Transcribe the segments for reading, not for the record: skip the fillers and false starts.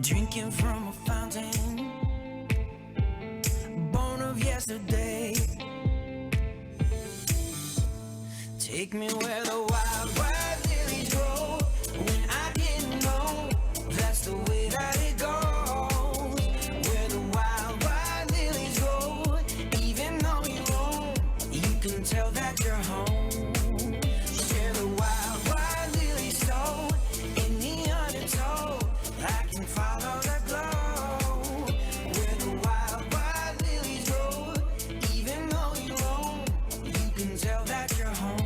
drinking from a fountain, born of yesterday. Take me where the wild, wild lilies grow. When I didn't know, that's the way that it goes. Where the wild, wild lilies grow. Even though you roam, you can tell that you're home. Share the wild, wild lily soul in the undertow. I can follow the glow. Where the wild, wild lilies grow. Even though you roam, you can tell that you're home.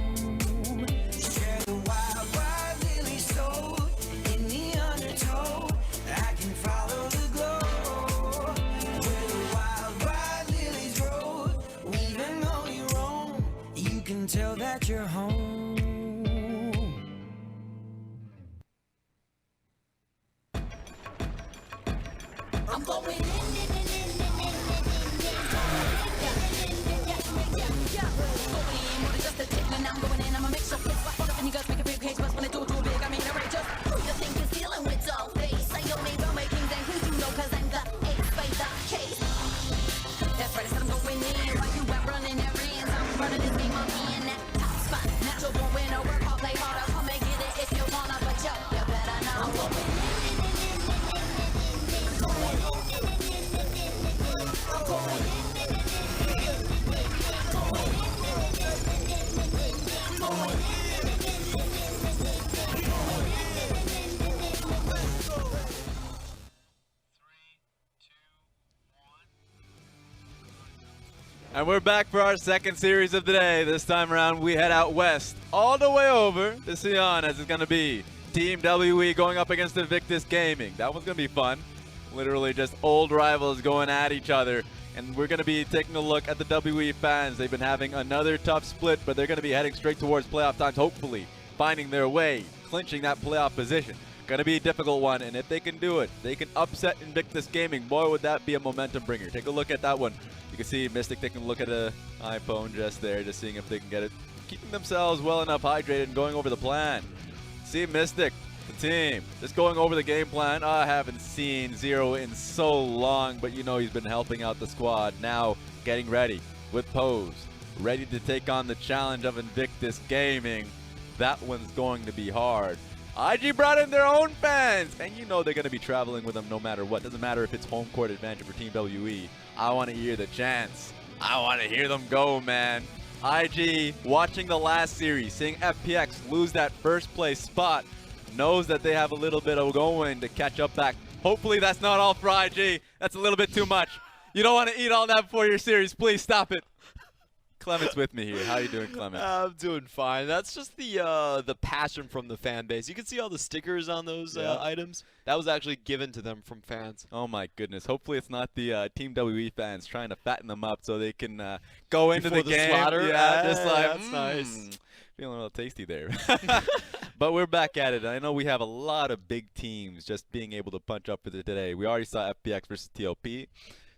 Tell that you're home. I'm going in. I'm going in, I'm a mix of hits. Fuck up and you guys make a big page, but when I do big, I make it outrageous. Who you think is dealing with all face? I only will make kings and queens, you know, cause I'm the ace by the case. That's right, I said I'm going in. While you were running errands, I'm running this game on me and that top spot. Natural born winner, work hard, play harder, come and get it if you wanna, but yo, you better know. I'm going in. I'm going in. And we're back for our second series of the day. This time around, we head out west, all the way over to Sion, as it's going to be Team WE going up against Invictus Gaming. That one's going to be fun. Literally just old rivals going at each other. And we're going to be taking a look at the WE fans. They've been having another tough split, but they're going to be heading straight towards playoff times, hopefully finding their way, clinching that playoff position. Going to be a difficult one, and if they can do it, they can upset Invictus Gaming. Boy, would that be a momentum bringer. Take a look at that one. You can see Mystic taking a look at an iPhone just there, just seeing if they can get it. Keeping themselves well enough hydrated and going over the plan. See Mystic, the team, just going over the game plan. I haven't seen Zero in so long, but you know he's been helping out the squad. Now getting ready with Pose, ready to take on the challenge of Invictus Gaming. That one's going to be hard. IG brought in their own fans, and you know they're going to be traveling with them no matter what. Doesn't matter if it's home court advantage for Team WE. I want to hear the chants. I want to hear them go, man. IG, watching the last series, seeing FPX lose that first place spot, knows that they have a little bit of going to catch up back. Hopefully that's not all for IG. That's a little bit too much. You don't want to eat all that before your series. Please stop it. Clement's with me here. How you doing, Clement? I'm doing fine. That's just the passion from the fan base. You can see all the stickers on those items. That was actually given to them from fans. Oh my goodness. Hopefully it's not the Team WE fans trying to fatten them up so they can go into the game. Slaughter. Yeah, just like, that's nice. Feeling a little tasty there. But we're back at it. I know we have a lot of big teams just being able to punch up for it today. We already saw FPX versus TOP.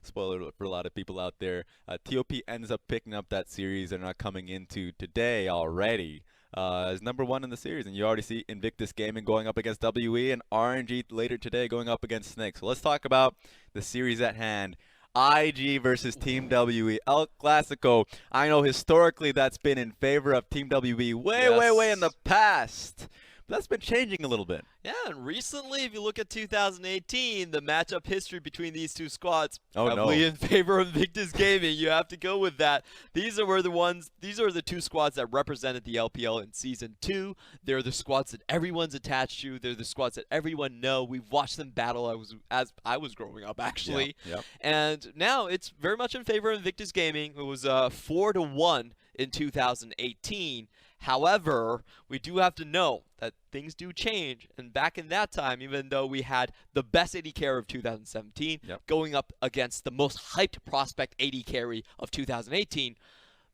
Spoiler alert for a lot of people out there. TOP ends up picking up that series. They're not coming into today already as #1 in the series. And you already see Invictus Gaming going up against WE and RNG later today going up against Snake. So let's talk about the series at hand. IG versus Team WE. El Clasico. I know historically that's been in favor of Team WE way in the past. But that's been changing a little bit. Yeah, and recently, if you look at 2018, the matchup history between these two squads, heavily in favor of Invictus Gaming. You have to go with that. These are the two squads that represented the LPL in Season 2. They're the squads that everyone's attached to. They're the squads that everyone know. We've watched them battle as I was growing up, actually. Yep. And now it's very much in favor of Invictus Gaming. It was 4-1 in 2018. However, we do have to know that things do change. And back in that time, even though we had the best AD carry of 2017 going up against the most hyped prospect AD carry of 2018,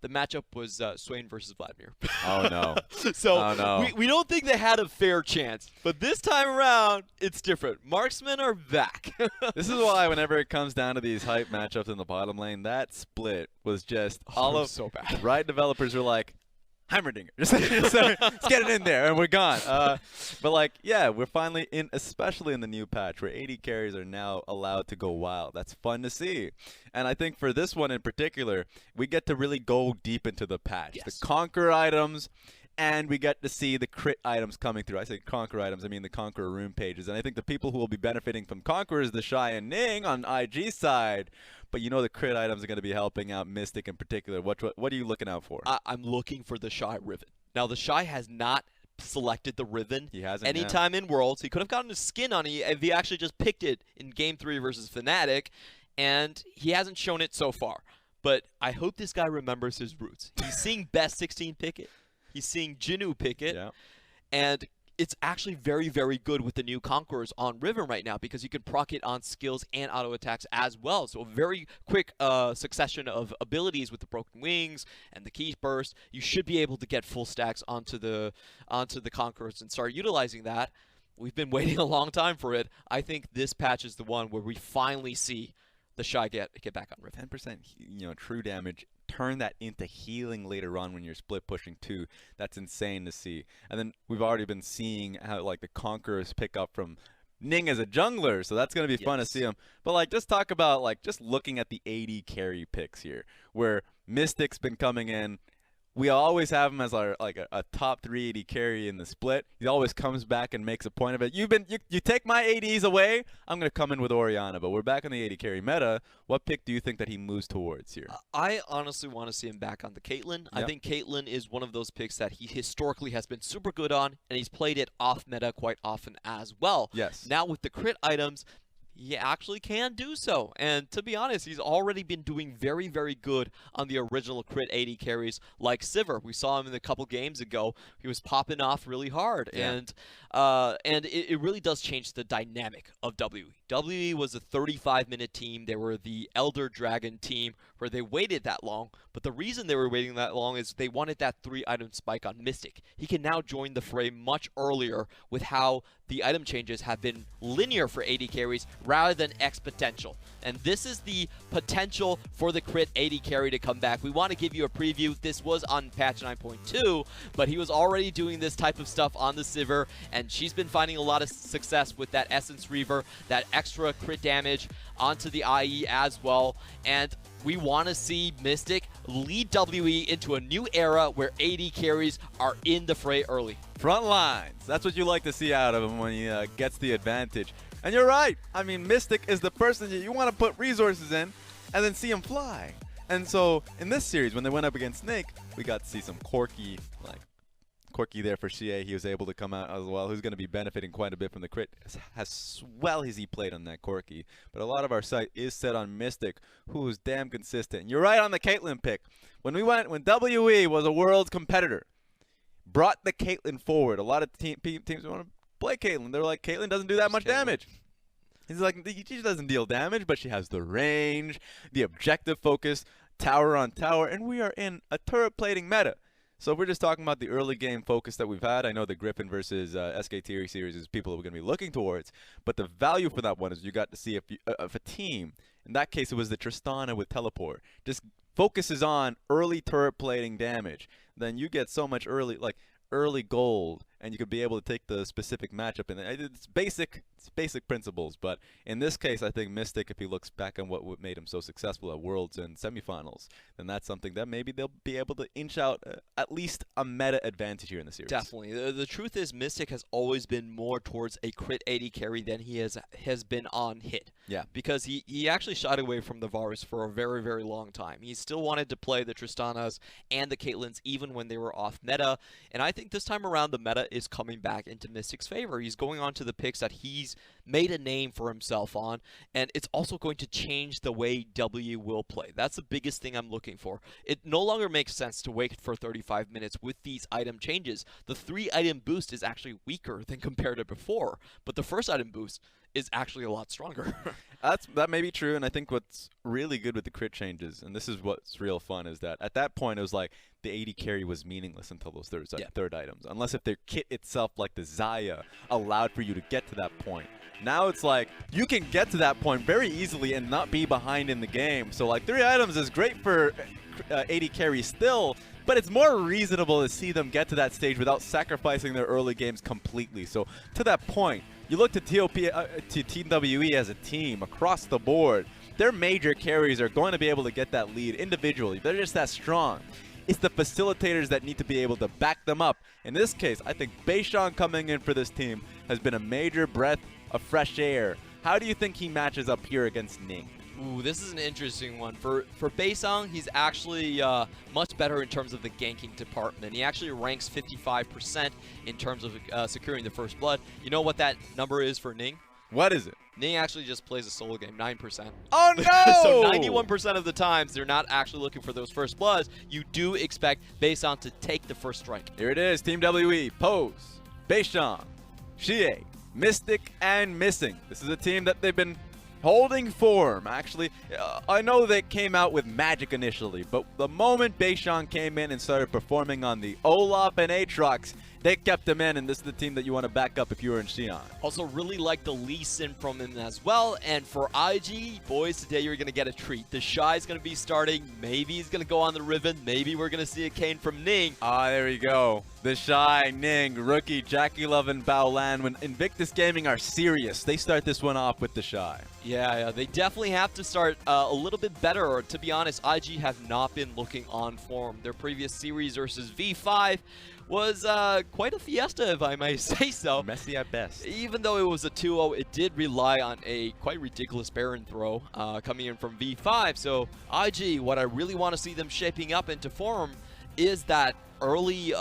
the matchup was Swain versus Vladimir. Oh, no. So we don't think they had a fair chance. But this time around, it's different. Marksmen are back. This is why whenever it comes down to these hype matchups in the bottom lane, that split was just all of so bad. Riot developers were like, Heimerdinger. Let's get it in there, and we're gone. But like, yeah, we're finally in, especially in the new patch, where AD carries are now allowed to go wild. That's fun to see. And I think for this one in particular, we get to really go deep into the patch. Yes. The Conquer items, and we get to see the crit items coming through. I say Conquer items, I mean the Conqueror rune pages. And I think the people who will be benefiting from Conqueror is TheShy and Ning on IG side. But you know the crit items are going to be helping out Mystic in particular. What are you looking out for? I'm looking for TheShy Riven. Now, TheShy has not selected the Riven He hasn't anytime in Worlds. He could have gotten his skin on it if he actually just picked it in Game 3 versus Fnatic, and he hasn't shown it so far. But I hope this guy remembers his roots. He's seeing Best 16 pick it. He's seeing Jinnu pick it. Yeah. And it's actually very, very good with the new Conquerors on Riven right now because you can proc it on skills and auto attacks as well. So a very quick succession of abilities with the Broken Wings and the Key Burst. You should be able to get full stacks onto the Conquerors and start utilizing that. We've been waiting a long time for it. I think this patch is the one where we finally see TheShy get back on Riven. 10% true damage. Turn that into healing later on when you're split pushing too. That's insane to see. And then we've already been seeing how like the Conquerors pick up from Ning as a jungler, so that's gonna be fun to see him. But like, just talk about like just looking at the AD carry picks here, where Mystic's been coming in. We always have him as our a top 3 AD carry in the split. He always comes back and makes a point of it. You take my ADs away, I'm gonna come in with Orianna. But we're back on the AD carry meta. What pick do you think that he moves towards here? I honestly want to see him back on the Caitlyn. Yep. I think Caitlyn is one of those picks that he historically has been super good on, and he's played it off meta quite often as well. Yes. Now with the crit items, he actually can do so. And to be honest, he's already been doing very, very good on the original crit 80 carries like Sivir. We saw him in a couple games ago. He was popping off really hard. Yeah. And it really does change the dynamic of WE. WE was a 35-minute team. They were the Elder Dragon team where they waited that long. But the reason they were waiting that long is they wanted that 3-item spike on Mystic. He can now join the fray much earlier with how the item changes have been linear for 80 carries rather than exponential. And this is the potential for the crit 80 carry to come back. We want to give you a preview. This was on patch 9.2, but he was already doing this type of stuff on the Sivir, and she's been finding a lot of success with that Essence Reaver, that extra crit damage onto the IE as well. And we want to see Mystic lead WE into a new era where 80 carries are in the fray early. Front lines. That's what you like to see out of him when he gets the advantage. And you're right. I mean, Mystic is the person that you want to put resources in and then see him fly. And so in this series, when they went up against Snake, we got to see some Corki there for xiye. He was able to come out as well, who's going to be benefiting quite a bit from the crit as well as he played on that Corki. But a lot of our sight is set on Mystic, who's damn consistent. You're right on the Caitlyn pick. When WE was a world competitor, brought the Caitlyn forward. A lot of teams want to play Caitlyn. They're like, Caitlyn doesn't do that much damage. He's like, she doesn't deal damage, but she has the range, the objective focus, tower on tower, and we are in a turret plating meta. So if we're just talking about the early game focus that we've had, I know the Griffin versus SKT series is people that we're going to be looking towards, but the value for that one is you got to see if a team, in that case it was the Tristana with Teleport, just focuses on early turret plating damage, then you get so much early gold, and you could be able to take the specific matchup. And it's basic principles, but in this case, I think Mystic, if he looks back on what made him so successful at Worlds and semifinals, then that's something that maybe they'll be able to inch out at least a meta advantage here in the series. Definitely. The truth is, Mystic has always been more towards a crit 80 carry than he has been on hit. Yeah. Because he actually shied away from the Varus for a very, very long time. He still wanted to play the Tristanas and the Caitlyn's even when they were off meta, and I think this time around the meta is coming back into Mystic's favor. He's going on to the picks that he's made a name for himself on, and it's also going to change the way W will play. That's the biggest thing I'm looking for. It no longer makes sense to wait for 35 minutes with these item changes. The 3-item boost is actually weaker than compared to before, but the first item boost is actually a lot stronger. That may be true, and I think what's really good with the crit changes, and this is what's real fun, is that at that point it was like the AD carry was meaningless until those third items. Unless if their kit itself, like the Xiye, allowed for you to get to that point. Now it's like, you can get to that point very easily and not be behind in the game. So like 3 items is great for AD carry still, but it's more reasonable to see them get to that stage without sacrificing their early games completely. So to that point, you look to Team WE as a team across the board. Their major carries are going to be able to get that lead individually. They're just that strong. It's the facilitators that need to be able to back them up. In this case, I think beishang coming in for this team has been a major breath of fresh air. How do you think he matches up here against Ning? Ooh, this is an interesting one. For beishang, he's actually much better in terms of the ganking department. He actually ranks 55% in terms of securing the first blood. You know what that number is for Ning? What is it? Ning actually just plays a solo game, 9%. Oh no! So 91% of the times, they're not actually looking for those first bloods. You do expect beishang to take the first strike. Here it is, Team WE, Pose, beishang, xiye, Mystic, and Missing. This is a team that they've been holding form, actually. I know they came out with Magic initially, but the moment beishang came in and started performing on the Olaf and Aatrox, they kept them in, and this is the team that you want to back up if you were in Xi'an. Also, really like the Lee Sin from him as well. And for IG, boys, today you're going to get a treat. TheShy is going to be starting. Maybe he's going to go on the Riven. Maybe we're going to see a Kane from Ning. Ah, there we go. TheShy, Ning, Rookie, JackeyLove, and Baolan. When Invictus Gaming are serious, they start this one off with TheShy. Yeah, they definitely have to start a little bit better. Or to be honest, IG have not been looking on form. Their previous series versus V5 was quite a fiesta, if I may say so. Messy at best. Even though it was a 2-0, it did rely on a quite ridiculous Baron throw coming in from V5. So IG, what I really want to see them shaping up into form is that early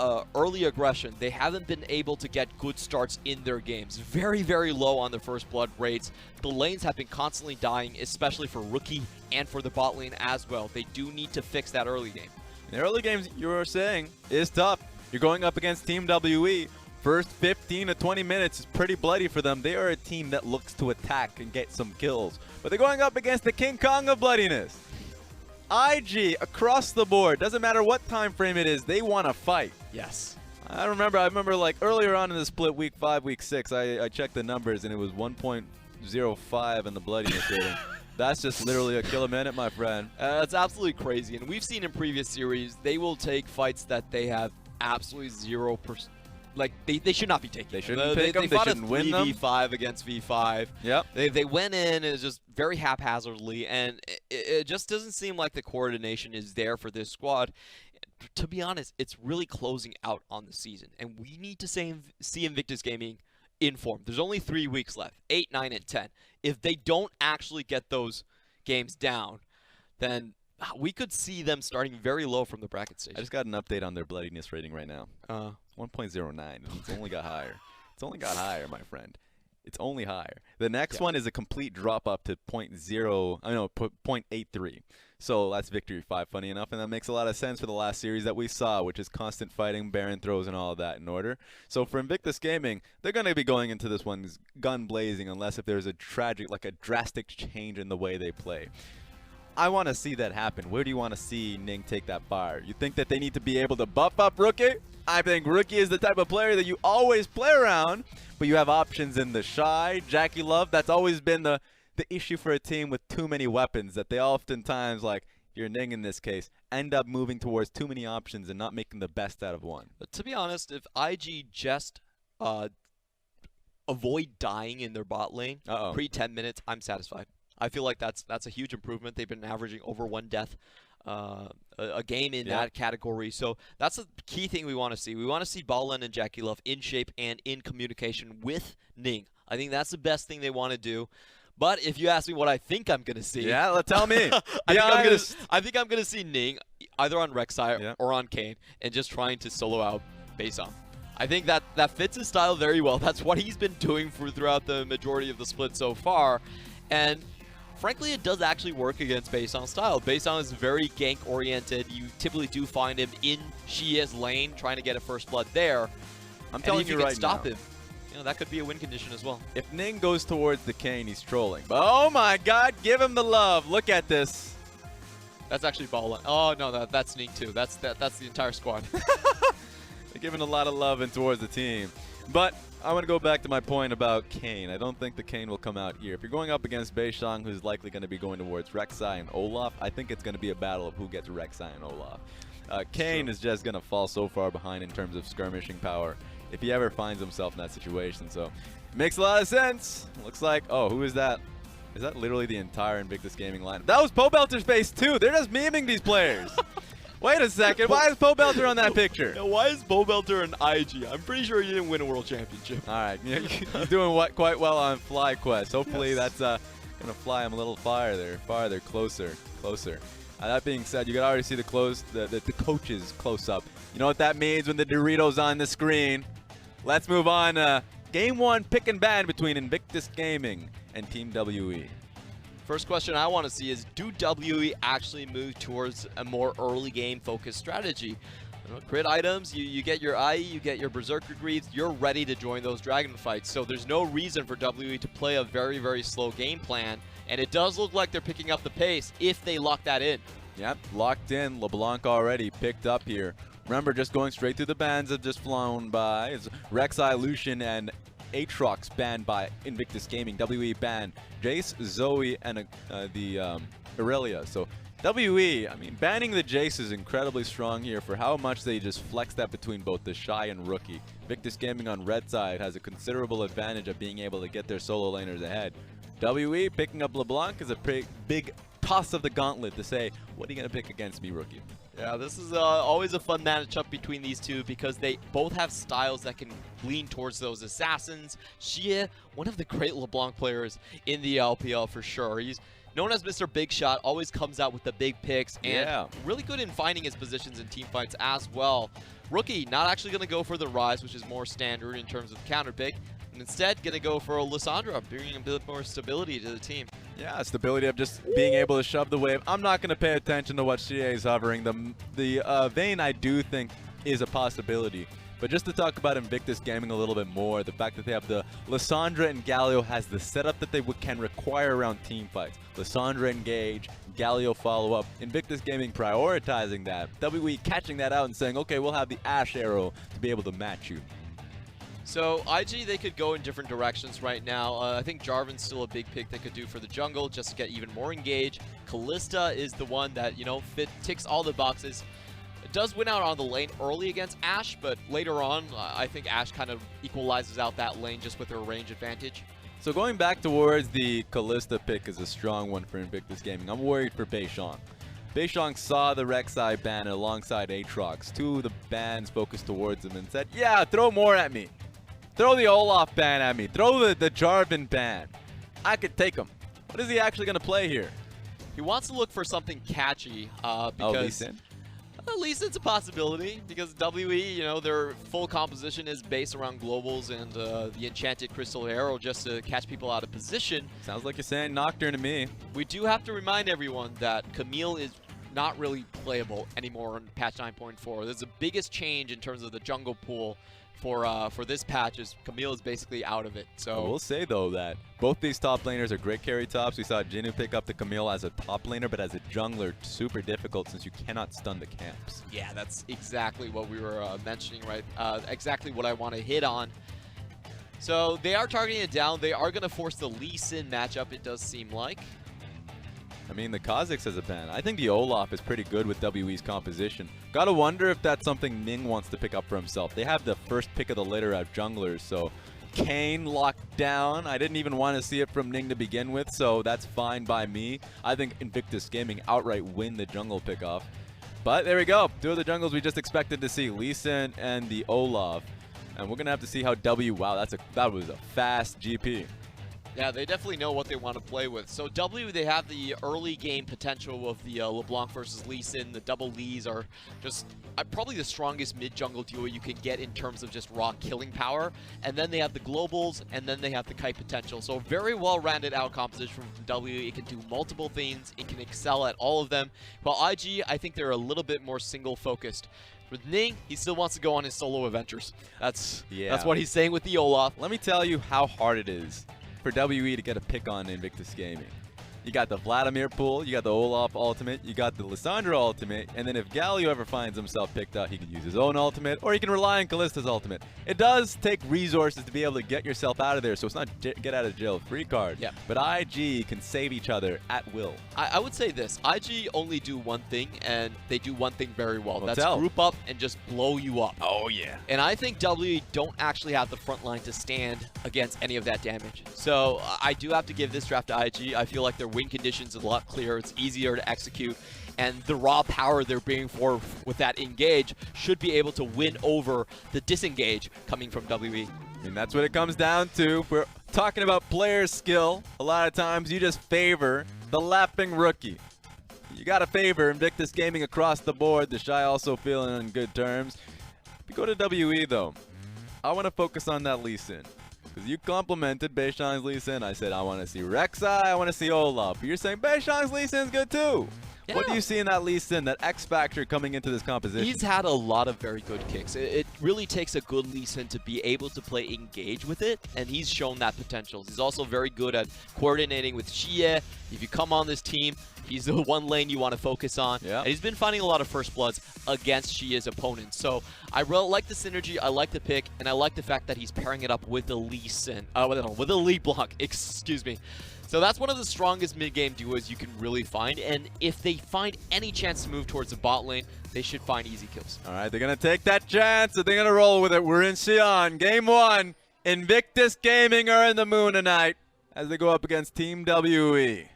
aggression. They haven't been able to get good starts in their games. Very, very low on the first blood rates. The lanes have been constantly dying, especially for Rookie and for the bot lane as well. They do need to fix that early game. The early games, you were saying, is tough. You're going up against Team WE. First 15 to 20 minutes is pretty bloody for them. They are a team that looks to attack and get some kills. But they're going up against the King Kong of bloodiness. IG, across the board, doesn't matter what time frame it is, they want to fight. Yes. I remember like earlier on in the split, week 5, week 6, I checked the numbers and it was 1.05 in the bloodiness rating. That's just literally a kill a minute, my friend. That's absolutely crazy. And we've seen in previous series, they will take fights that they have absolutely 0%. Like, they should not be taking. They shouldn't pick them. They shouldn't win them. 3v5 against V5. Yep. They went in and just very haphazardly, and it just doesn't seem like the coordination is there for this squad. To be honest, it's really closing out on the season, and we need to see Invictus Gaming in form. There's only 3 weeks left, 8, 9, and 10. If they don't actually get those games down, then we could see them starting very low from the bracket stage. I just got an update on their bloodiness rating right now. 1.09. It's only got higher. It's only got higher, my friend. It's only higher. The next one is a complete drop up to 0.83. So that's Victory 5, funny enough, and that makes a lot of sense for the last series that we saw, which is constant fighting, Baron throws, and all of that in order. So for Invictus Gaming, they're going to be going into this one gun blazing unless if there's a drastic change in the way they play. I want to see that happen. Where do you want to see Ning take that bar? You think that they need to be able to buff up Rookie? I think Rookie is the type of player that you always play around, but you have options in TheShy, JackeyLove. That's always been the issue for a team with too many weapons, that they oftentimes, like you're Ning in this case, end up moving towards too many options and not making the best out of one. But to be honest, if IG just avoid dying in their bot lane pre-10 minutes, I'm satisfied. I feel like that's a huge improvement. They've been averaging over 1 death a game in that category. So that's the key thing we want to see. We want to see Baolan and JackeyLove in shape and in communication with Ning. I think that's the best thing they want to do. But if you ask me what I think I'm going to see. Yeah, tell me. I think I'm going to see Ning either on Rek'Sai or on Kane and just trying to solo out beishang. I think that fits his style very well. That's what he's been doing throughout the majority of the split so far. And frankly, it does actually work against beishang's style. beishang is very gank-oriented. You typically do find him in Xiye's lane, trying to get a first blood there. I'm telling you right now. If you can stop him, that could be a win condition as well. If Ning goes towards the Kane, he's trolling. But oh my God, give him the love. Look at this. That's actually Baolan. Oh no, that's Ning too. That's the entire squad. They're giving a lot of love in towards the team. But I want to go back to my point about Kayn. I don't think the Kayn will come out here. If you're going up against beishang, who's likely going to be going towards Rek'Sai and Olaf, I think it's going to be a battle of who gets Rek'Sai and Olaf. Kayn is just going to fall so far behind in terms of skirmishing power if he ever finds himself in that situation. So it makes a lot of sense. Looks like, oh, who is that? Is that literally the entire Invictus Gaming line? That was Pobelter's face too. They're just memeing these players. Wait a second. Why is Pobelter on that picture? Yeah, why is Pobelter an IG? I'm pretty sure he didn't win a world championship. All right. You're doing quite well on FlyQuest. Hopefully that's going to fly him a little farther, closer. That being said, you can already see the coaches close up. You know what that means when the Doritos on the screen. Let's move on. Game 1 pick and ban between Invictus Gaming and Team WE. First question I want to see is, do WE actually move towards a more early game focused strategy? You know, crit items, you get your IE, you get your Berserker Greaves, you're ready to join those dragon fights. So there's no reason for WE to play a very, very slow game plan. And it does look like they're picking up the pace if they lock that in. Yep, locked in. LeBlanc already picked up here. Remember, just going straight through the bans have just flown by. It's Rek'Sai, Lucian, and Aatrox banned by Invictus Gaming. WE banned Jace, Zoe, and the Irelia. So WE, I mean, banning the Jace is incredibly strong here for how much they just flex that between both TheShy and Rookie. Invictus Gaming on red side has a considerable advantage of being able to get their solo laners ahead. WE picking up LeBlanc is a big toss of the gauntlet to say, what are you going to pick against me, Rookie? Yeah, this is always a fun matchup between these two because they both have styles that can lean towards those assassins. Xiye, one of the great LeBlanc players in the LPL for sure. He's known as Mr. Big Shot, always comes out with the big picks, and really good in finding his positions in team fights as well. Rookie not actually going to go for the Rise, which is more standard in terms of counter pick, and instead going to go for a Lissandra, bringing a bit more stability to the team. Yeah, stability of just being able to shove the wave. I'm not going to pay attention to what xiye is hovering. The Vayne, I do think, is a possibility. But just to talk about Invictus Gaming a little bit more, the fact that they have the Lissandra and Galio has the setup that they can require around team fights. Lissandra engage, Galio follow up. Invictus Gaming prioritizing that. WE catching that out and saying, okay, we'll have the Ashe arrow to be able to match you. So IG, they could go in different directions right now. I think Jarvan's still a big pick they could do for the jungle just to get even more engaged. Kalista is the one that, you know, ticks all the boxes. It does win out on the lane early against Ashe, but later on, I think Ashe kind of equalizes out that lane just with her range advantage. So going back towards the Kalista pick is a strong one for Invictus Gaming. I'm worried for beishang. beishang saw the Rek'Sai ban alongside Aatrox. Two of the bans focused towards him and said, yeah, throw more at me. Throw the Olaf ban at me. Throw the Jarvan ban. I could take him. What is he actually going to play here? He wants to look for something catchy because... Oh, Lee Sin? At least it's a possibility because WE, you know, their full composition is based around globals and the enchanted crystal arrow just to catch people out of position. Sounds like you're saying Nocturne to me. We do have to remind everyone that Camille is not really playable anymore on patch 9.4. There's the biggest change in terms of the jungle pool for this patch is Camille is basically out of it. So I will say though that both these top laners are great carry tops. We saw Jinnu pick up the Camille as a top laner, but as a jungler, super difficult since you cannot stun the camps. Yeah, that's exactly what we were mentioning, right? Exactly what I want to hit on. So they are targeting it down. They are going to force the Lee Sin matchup, it does seem like. I mean, the Kha'Zix has a ban. I think the Olaf is pretty good with WE's composition. Gotta wonder if that's something Ning wants to pick up for himself. They have the first pick of the litter of junglers, so Kayn locked down. I didn't even want to see it from Ning to begin with, so that's fine by me. I think Invictus Gaming outright win the jungle pickoff. But there we go. Two of the jungles we just expected to see, Lee Sin and the Olaf. And we're gonna have to see how wow, that was a fast GP. Yeah, they definitely know what they want to play with. So W, they have the early game potential of the LeBlanc versus Lee Sin. The double Lees are just probably the strongest mid-jungle duo you can get in terms of just raw killing power. And then they have the globals, and then they have the kite potential. So very well-rounded out composition from W. It can do multiple things. It can excel at all of them. While IG, I think they're a little bit more single-focused. With Ning, he still wants to go on his solo adventures. That's what he's saying with the Olaf. Let me tell you how hard it is for WE to get a pick on Invictus Gaming. You got the Vladimir pool, you got the Olaf ultimate, you got the Lissandra ultimate, and then if Galio ever finds himself picked up, he can use his own ultimate, or he can rely on Kalista's ultimate. It does take resources to be able to get yourself out of there, so it's not get out of jail free card. Yeah. But IG can save each other at will. I would say this. IG only do one thing, and they do one thing very well. That's tell. group up and just blow you up. Oh, yeah. And I think WWE don't actually have the front line to stand against any of that damage. So I do have to give this draft to IG. I feel like their win conditions is a lot clearer. It's easier to execute. And the raw power they're bringing forward with that engage should be able to win over the disengage coming from WE. And that's what it comes down to. If we're talking about player skill, a lot of times you just favor the lapping rookie. You got to favor Invictus Gaming across the board. TheShy also feeling on good terms. If we go to WE, though, I want to focus on that Lee Sin. Because you complimented beishang's Lee Sin. I said, I want to see Rek'Sai, I want to see Olaf. But you're saying beishang's Lee Sin's good, too. Yeah. What do you see in that Lee Sin, that X factor coming into this composition? He's had a lot of very good kicks. It really takes a good Lee Sin to be able to play engage with it, and he's shown that potential. He's also very good at coordinating with xiye. If you come on this team, he's the one lane you want to focus on. Yeah. And he's been finding a lot of first bloods against xiye's opponents. So I really like the synergy, I like the pick, and I like the fact that he's pairing it up with the Lee Sin, with a LeBlanc, excuse me. So that's one of the strongest mid-game duos you can really find, and if they find any chance to move towards the bot lane, they should find easy kills. All right, they're going to take that chance, and they're going to roll with it. We're in Xi'an. Game 1. Invictus Gaming are in the moon tonight as they go up against Team WE.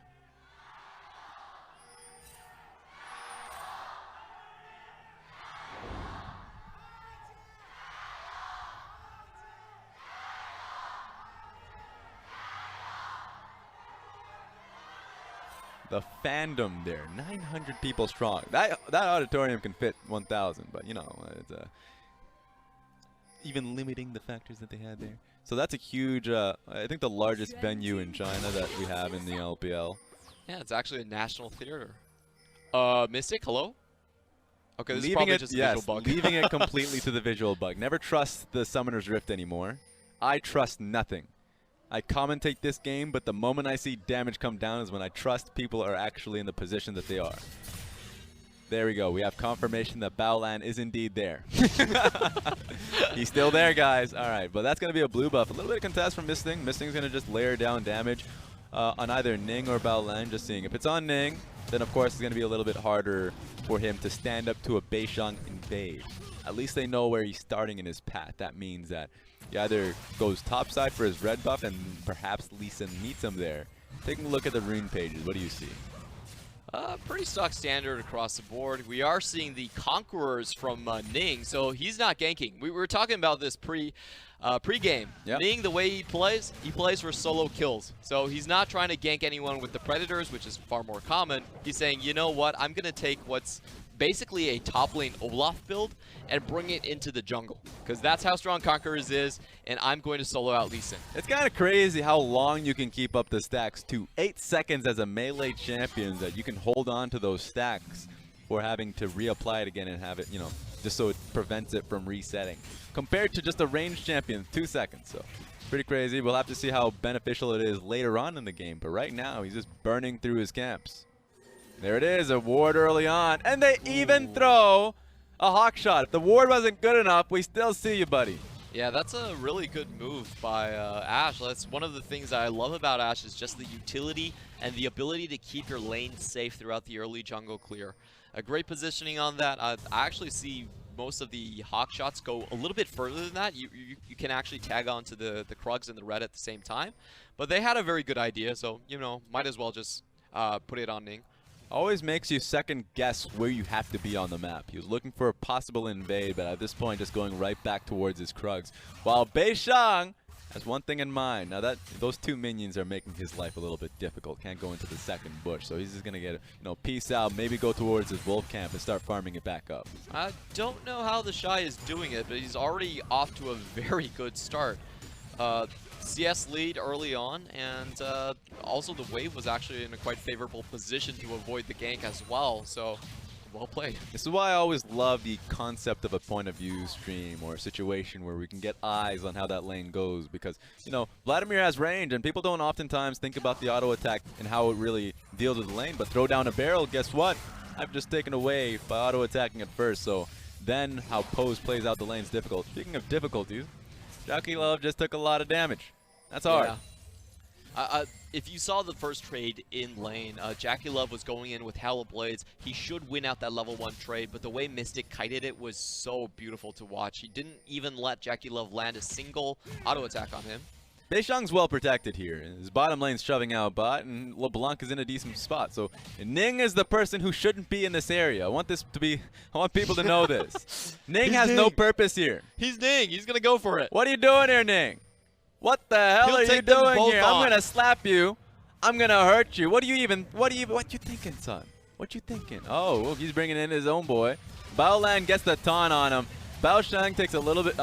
The fandom there, 900 people strong. That auditorium can fit 1,000, but you know, it's even limiting the factors that they had there. So that's a huge, I think the largest venue in China that we have in the LPL. Yeah, it's actually a national theater. Mystic, hello? Okay, this is Leaving probably it, just a yes, visual bug. leaving it completely to the visual bug. Never trust the Summoner's Rift anymore. I trust nothing. I commentate this game, but the moment I see damage come down is when I trust people are actually in the position that they are. There we go. We have confirmation that Baolan is indeed there. He's still there, guys. All right, but that's going to be a blue buff. A little bit of contest from Misting. Misting's going to just layer down damage on either Ning or Baolan, just seeing. If it's on Ning, then of course it's going to be a little bit harder for him to stand up to a beishang invade. At least they know where he's starting in his path. That means that he either goes topside for his red buff and perhaps Lee Sin meets him there. Taking a look at the rune pages, what do you see? Pretty stock standard across the board. We are seeing the Conquerors from Ning, so he's not ganking. We were talking about this pre-game. Yep. Ning, the way he plays for solo kills. So he's not trying to gank anyone with the Predators, which is far more common. He's saying, you know what, I'm going to take what's basically a top lane Olaf build and bring it into the jungle, because that's how strong Conquerors is, and I'm going to solo out Lee Sin. It's kind of crazy how long you can keep up the stacks to 8 seconds as a melee champion, that you can hold on to those stacks for having to reapply it again and have it, you know, just so it prevents it from resetting. Compared to just a ranged champion, 2 seconds. So pretty crazy. We'll have to see how beneficial it is later on in the game, but right now he's just burning through his camps. There it is, a ward early on, and they even throw a hawk shot. If the ward wasn't good enough, we still see you, buddy. Yeah, that's a really good move by Ashe. That's one of the things that I love about Ashe, is just the utility and the ability to keep your lane safe throughout the early jungle clear. A great positioning on that. I actually see most of the hawk shots go a little bit further than that. You can actually tag on to the Krugs and the red at the same time. But they had a very good idea, so, you know, might as well just put it on Ning. Always makes you second guess where you have to be on the map. He was looking for a possible invade, but at this point just going right back towards his Krugs. While beishang has one thing in mind. Now that those two minions are making his life a little bit difficult. Can't go into the second bush, so he's just gonna get, you know, peace out, maybe go towards his wolf camp and start farming it back up. I don't know how TheShy is doing it, but he's already off to a very good start. CS lead early on, and also the wave was actually in a quite favorable position to avoid the gank as well. So Well played. This is why I always love the concept of a point of view stream or a situation where we can get eyes on how that lane goes, because, you know, Vladimir has range and people don't oftentimes think about the auto attack and how it really deals with the lane, but throw down a barrel, guess what? I've just taken away by auto attacking it first, so then how Pose plays out the lane is difficult. Speaking of difficulties, JackeyLove just took a lot of damage. That's hard. Yeah. If you saw the first trade in lane, JackeyLove was going in with Hella Blades. He should win out that level 1 trade, but the way Mystic kited it was so beautiful to watch. He didn't even let JackeyLove land a single auto attack on him. Beishang's well protected here. His bottom lane's shoving out bot, and LeBlanc is in a decent spot. So Ning is the person who shouldn't be in this area. I want people to know this. Ning has no purpose here. He's Ning. He's gonna go for it. What are you doing here, Ning? What the hell are you doing here? I'm gonna slap you. I'm gonna hurt you. What you thinking, son? What you thinking? Oh, he's bringing in his own boy. Baolan gets the taunt on him. Beishang takes a little bit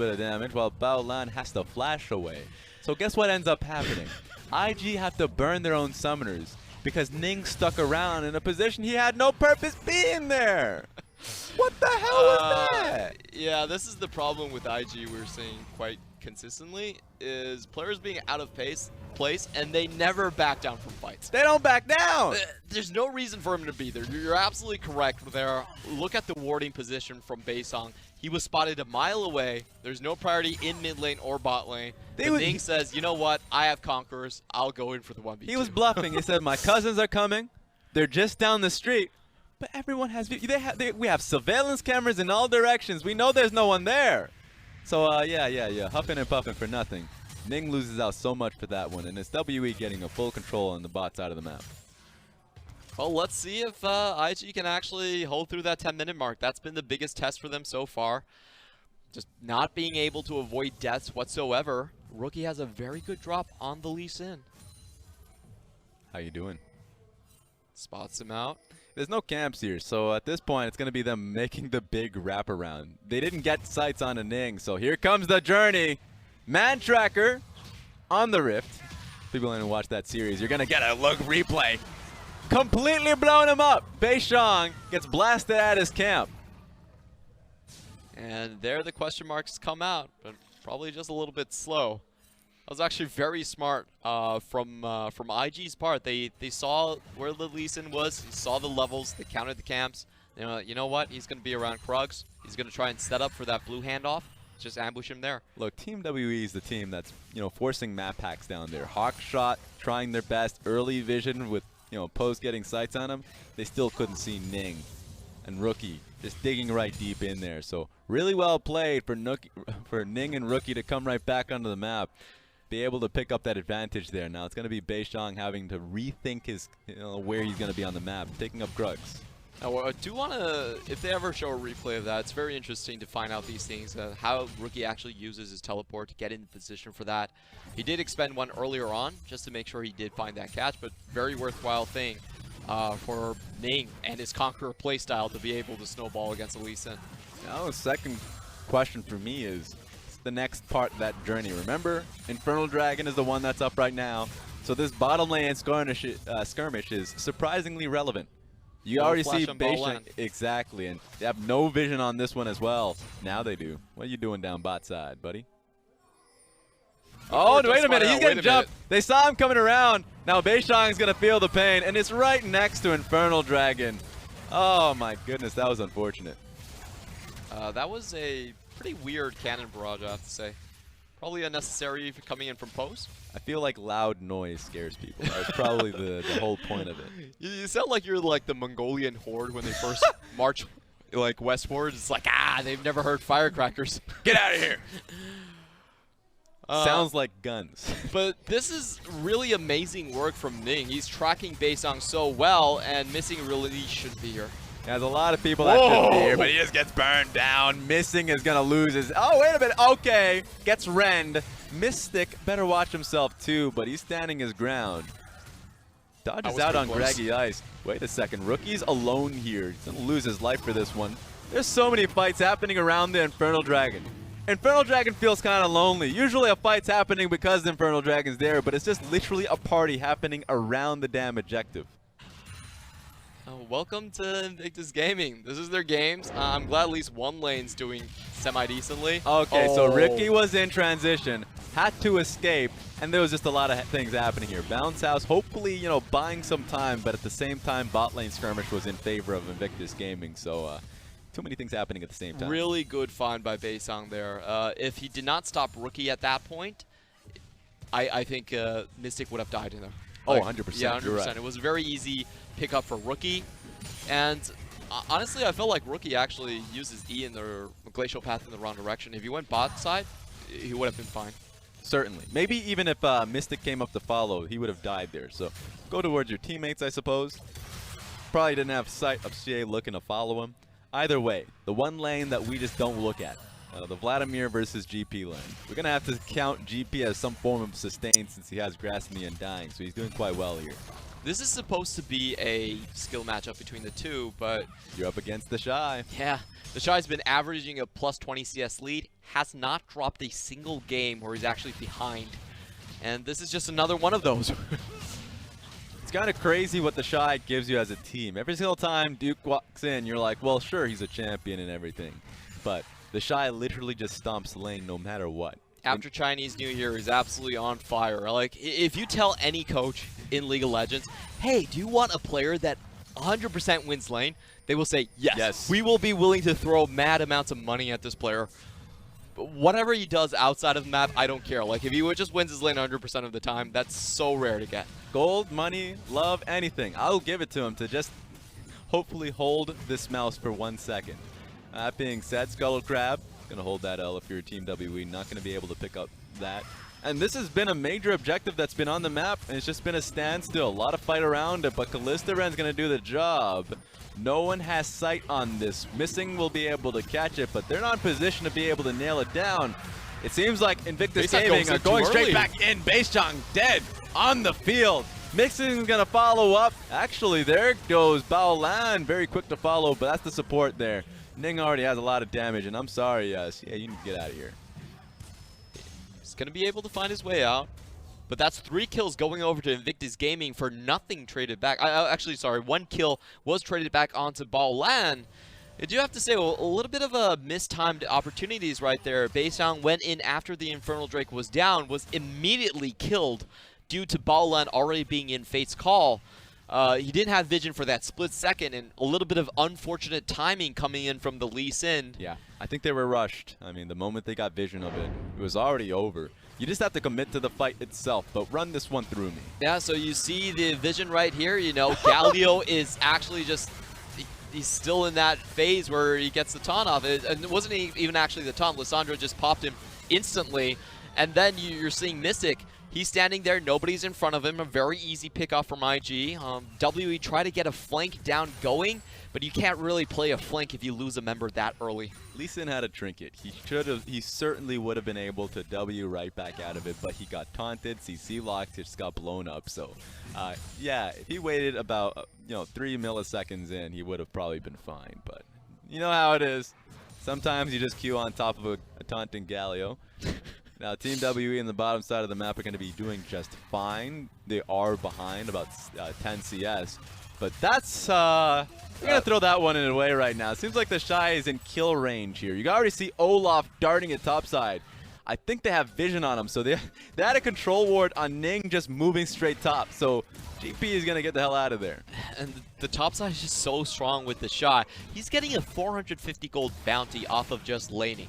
of damage, while Baolan has to flash away. So guess what ends up happening? IG have to burn their own summoners because Ning stuck around in a position he had no purpose being there. What the hell was that? Yeah, this is the problem with IG we're seeing quite consistently, is players being out of place and they never back down from fights. They don't back down. There's no reason for him to be there. You're absolutely correct there. Look at the warding position from beishang. He was spotted a mile away. There's no priority in mid lane or bot lane. Ning says, you know what? I have Conquerors. I'll go in for the 1v2. He was bluffing. He said, my cousins are coming. They're just down the street. But everyone has... we have surveillance cameras in all directions. We know there's no one there. So, yeah. Huffing and puffing for nothing. Ning loses out so much for that one, and it's WE getting a full control on the bot side of the map. Well, let's see if IG can actually hold through that 10-minute mark. That's been the biggest test for them so far. Just not being able to avoid deaths whatsoever. Rookie has a very good drop on the Lee Sin. How you doing? Spots him out. There's no camps here, so at this point, it's going to be them making the big wraparound. They didn't get sights on a Ning, so here comes the journey. Man Tracker on the Rift. People didn't watch that series. You're going to get a look replay. Completely blown him up. beishang gets blasted at his camp. And there the question marks come out, but probably just a little bit slow. That was actually very smart from IG's part. They saw where the Lee Sin was, saw the levels, they counted the camps. You know what? He's going to be around Krugs. He's going to try and set up for that blue handoff. Just ambush him there. Look, Team WE is the team that's, forcing map hacks down there. Hawkshot trying their best, early vision with, Pose getting sights on him. They still couldn't see Ning. And Rookie just digging right deep in there. So really well played for Ning and Rookie to come right back onto the map. Be able to pick up that advantage there. Now it's going to be beishang having to rethink his, where he's going to be on the map, taking up Krugs. Now, I do want to, if they ever show a replay of that, it's very interesting to find out these things, how Rookie actually uses his teleport to get in position for that. He did expend one earlier on, just to make sure he did find that catch, but very worthwhile thing for Ning and his Conqueror playstyle to be able to snowball against a Lee Sin. Now, the second question for me is the next part of that journey. Remember, Infernal Dragon is the one that's up right now, so this bottom lane skirmish is surprisingly relevant. You already see beishang, exactly, and they have no vision on this one as well. Now they do. What are you doing down bot side, buddy? Oh, wait a minute, he's getting jumped. They saw him coming around. Now beishang's gonna feel the pain, and it's right next to Infernal Dragon. Oh my goodness, that was unfortunate. That was a pretty weird cannon barrage, I have to say. Probably unnecessary for coming in from post. I feel like loud noise scares people. That's probably the whole point of it. You sound like you're like the Mongolian horde when they first march like westward. It's like, they've never heard firecrackers. Get out of here. Sounds like guns. But this is really amazing work from Ning. He's tracking beishang so well, and missing really shouldn't be here. There's a lot of people that shouldn't be here, but he just gets burned down. Missing is going to lose his... Oh, wait a minute. Okay. Gets rend. Mystic better watch himself, too, but he's standing his ground. Dodges out on Graggy Ice. Wait a second. Rookie's alone here. He's going to lose his life for this one. There's so many fights happening around the Infernal Dragon. Infernal Dragon feels kind of lonely. Usually a fight's happening because the Infernal Dragon's there, but it's just literally a party happening around the damn objective. Welcome to Invictus Gaming. This is their games. I'm glad at least one lane's doing semi-decently. Okay, so Ricky was in transition, had to escape, and there was just a lot of things happening here. Bounce House, hopefully, you know, buying some time, but at the same time, bot lane skirmish was in favor of Invictus Gaming, so too many things happening at the same time. Really good find by beishang there. If he did not stop Rookie at that point, I think Mystic would have died in there. Oh, Like, 100%. Yeah, 100%. You're right. It was a very easy pickup for Rookie. And honestly, I felt like Rookie actually uses E in the glacial path in the wrong direction. If he went bot side, he would have been fine. Certainly. Maybe even if Mystic came up to follow, he would have died there. So go towards your teammates, I suppose. Probably didn't have sight of xiye looking to follow him. Either way, the one lane that we just don't look at, the Vladimir versus GP lane. We're going to have to count GP as some form of sustain since he has Grass in the Undying, so he's doing quite well here. This is supposed to be a skill matchup between the two, but You're up against TheShy. yeah, TheShy's been averaging a plus 20 CS lead, has not dropped a single game where he's actually behind. And this is just another one of those. It's kind of crazy what TheShy gives you as a team. Every single time Duke walks in, you're like, well, sure, he's a champion and everything. But TheShy literally just stomps the lane no matter what. After Chinese New Year, he's absolutely on fire. Like, if you tell any coach in League of Legends, hey, do you want a player that 100% wins lane? They will say, yes. We will be willing to throw mad amounts of money at this player. But whatever he does outside of the map, I don't care. Like, if he just wins his lane 100% of the time, that's so rare to get. Gold, money, love, anything. I'll give it to him to just hopefully hold this mouse for 1 second. That being said, Scuttle Crab, going to hold that L if you're a Team WE. Not going to be able to pick up that. And this has been a major objective that's been on the map, and it's just been a standstill. A lot of fight around it, but Kalista Ren's going to do the job. No one has sight on this. Missing will be able to catch it, but they're not in position to be able to nail it down. It seems like Invictus Gaming are going straight back in. beishang dead on the field. Mixing's going to follow up. Actually, there goes Baolan. Very quick to follow, but that's the support there. Ning already has a lot of damage, and I'm sorry, yeah, you need to get out of here. He's going to be able to find his way out. But that's 3 kills going over to Invictus Gaming for nothing traded back. Actually, sorry, 1 kill was traded back onto Baolan. I do have to say, a little bit of a mistimed opportunities right there. beishang went in after the Infernal Drake was down, was immediately killed due to Baolan already being in Fate's Call. He didn't have vision for that split second, and a little bit of unfortunate timing coming in from the Lee Sin. Yeah, I think they were rushed. I mean, the moment they got vision of it, it was already over. You just have to commit to the fight itself, but run this one through me. Yeah, so you see the vision right here. You know, Galio is actually just, he's still in that phase where he gets the taunt off. And it wasn't even actually the taunt. Lissandra just popped him instantly. And then you're seeing Mystic. He's standing there, nobody's in front of him, a very easy pickoff from IG. WE try to get a flank down going, but you can't really play a flank if you lose a member that early. Lee Sin had a trinket. He certainly would have been able to W right back out of it, but he got taunted, CC locked, just got blown up. So, yeah, if he waited about 3 milliseconds in, he would have probably been fine. But you know how it is. Sometimes you just queue on top of a taunting Galio. Now, Team WE in the bottom side of the map are going to be doing just fine. They are behind about 10 CS. But that's, we're going to throw that one away right now. Seems like TheShy is in kill range here. You can already see Olaf darting at topside. I think they have vision on him. So they had a control ward on Ning just moving straight top. So GP is going to get the hell out of there. And the top side is just so strong with TheShy. He's getting a 450 gold bounty off of just laning.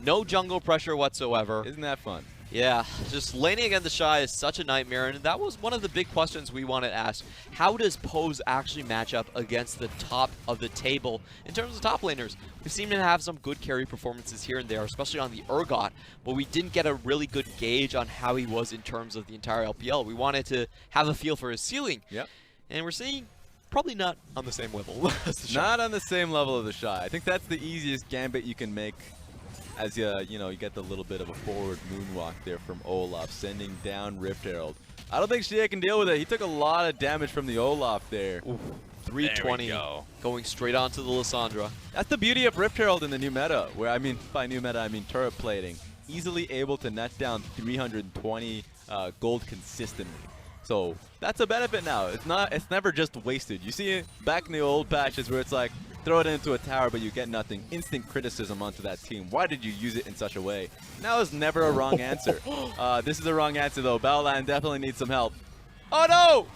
No jungle pressure whatsoever. Isn't that fun? Yeah, just laning against TheShy is such a nightmare, and that was one of the big questions we wanted to ask. How does Pose actually match up against the top of the table in terms of top laners? We seem to have some good carry performances here and there, especially on the Urgot, but we didn't get a really good gauge on how he was in terms of the entire LPL. We wanted to have a feel for his ceiling, and we're seeing probably not on the same level as TheShy. Not on the same level of TheShy. I think that's the easiest gambit you can make. As you get the little bit of a forward moonwalk there from Olaf, sending down Rift Herald. I don't think xiye can deal with it. He took a lot of damage from the Olaf there. Ooh, 320 going straight onto the Lissandra. That's the beauty of Rift Herald in the new meta, where by new meta I mean turret plating. Easily able to net down 320 gold consistently. So that's a benefit now. It's never just wasted. You see it back in the old patches where it's like, throw it into a tower, but you get nothing. Instant criticism onto that team. Why did you use it in such a way? Now is never a wrong answer. This is a wrong answer, though. Baolan definitely needs some help. Oh, no!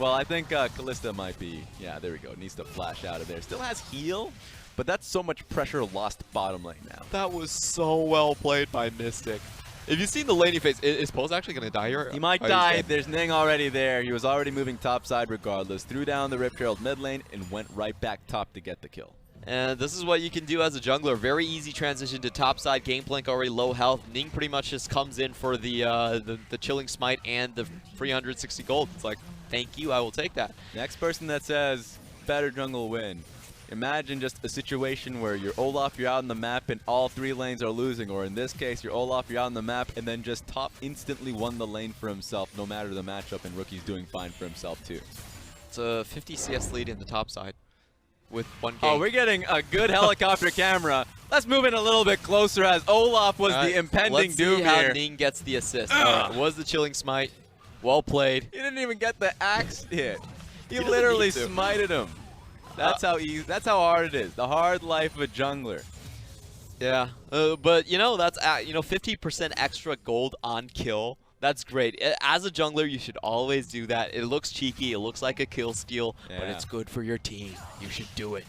Well, I think Kalista might be... Yeah, there we go. Needs to flash out of there. Still has heal, but that's so much pressure lost bottom lane now. That was so well played by Mystic. If you've seen the laning phase, is Pose actually going to die here? He might die. There's Ning already there. He was already moving top side regardless. Threw down the Rip Trailed mid lane and went right back top to get the kill. And this is what you can do as a jungler. Very easy transition to top side. Gangplank already low health. Ning pretty much just comes in for the chilling smite and the 360 gold. It's like, thank you, I will take that. Next person that says better jungle win. Imagine just a situation where you're Olaf, you're out on the map, and all 3 lanes are losing. Or in this case, you're Olaf, you're out on the map, and then just top instantly won the lane for himself, no matter the matchup, and Rookie's doing fine for himself too. It's a 50 CS lead in the top side with 1 game. Oh, we're getting a good helicopter camera. Let's move in a little bit closer as Olaf was the impending doom here. Let's see how Ning gets the assist. Was the chilling smite. Well played. He didn't even get the axe hit. He literally smited him. That's how easy. That's how hard it is. The hard life of a jungler. Yeah, but you know that's 50% extra gold on kill. That's great. As a jungler, you should always do that. It looks cheeky. It looks like a kill steal, but it's good for your team. You should do it.